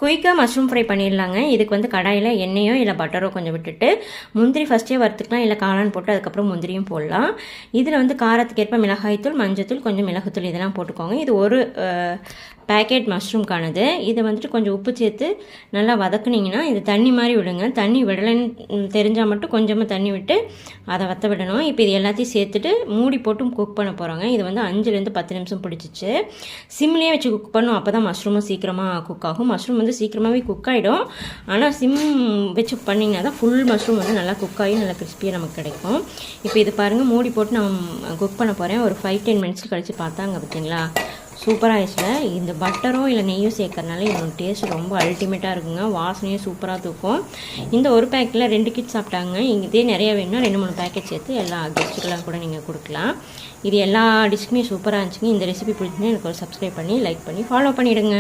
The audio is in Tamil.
குயிக்காக மஷ்ரூம் ஃப்ரை பண்ணிடலாங்க. இதுக்கு வந்து கடாயில் எண்ணெயோ இல்லை பட்டரோ கொஞ்சம் விட்டுட்டு முந்திரி ஃபஸ்ட்டே வறுத்துக்கலாம், இல்லை காளான் போட்டு அதுக்கப்புறம் முந்திரியும் போடலாம். இதில் வந்து காரத்துக்கு ஏற்ப மிளகாய்த்தூள், மஞ்சத்தூள், கொஞ்சம் மிளகுத்தூள் இதெல்லாம் போட்டுக்கோங்க. இது ஒரு பேக்கெட் மஷ்ரூம்கானது. இதை வந்துட்டு கொஞ்சம் உப்பு சேர்த்து நல்லா வதக்குனிங்கன்னா இது தண்ணி மாதிரி விடுங்க. தண்ணி விடலைன்னு தெரிஞ்சால் மட்டும் கொஞ்சமாக தண்ணி விட்டு அதை வற்ற விடணும். இப்போ இது எல்லாத்தையும் சேர்த்துட்டு மூடி போட்டு குக் பண்ண போகிறாங்க. இது வந்து 5லேருந்து 10 நிமிஷம் பிடிச்சிச்சு. சிம்லேயே வச்சு குக் பண்ணணும், அப்போ தான் மஷ்ரூமும் சீக்கிரமாக குக் ஆகும். மஷ்ரூம் வந்து சீக்கிரமாகவே குக் ஆகிடும். ஆனால் சிம் வச்சு பண்ணிங்கன்னா தான் ஃபுல் மஷ்ரூம் வந்து நல்லா குக் ஆகி நல்லா கிறிஸ்பியாக நமக்கு கிடைக்கும். இப்போ இது பாருங்கள், மூடி போட்டு நான் குக் பண்ண போகிறேன். ஒரு 5-10 மினிட்ஸ் கழித்து பார்த்தாங்க பார்த்தீங்களா, சூப்பராக ஆயிடுச்சுல. இந்த பட்டரோ இல்லை நெய்யோ சேர்க்கறனால இதோட டேஸ்ட் ரொம்ப அல்டிமேட்டாக இருக்குங்க. வாசனையும் சூப்பராக தூக்கும். இந்த ஒரு பேக்கில் 2 கிட் சாப்பிட்டாங்க. இதே நிறையா வேணும்னா 2-3 பேக்கெட் சேர்த்து எல்லா கெஸ்ட்டுக்கெல்லாம் கூட நீங்கள் கொடுக்கலாம். இது எல்லா டிஷ்க்குமே சூப்பராக இருந்துச்சுங்க. இந்த ரெசிபி பிடிச்சிங்கன்னா எனக்கு ஒரு சப்ஸ்கிரைப் பண்ணி லைக் பண்ணி ஃபாலோ பண்ணிவிடுங்க.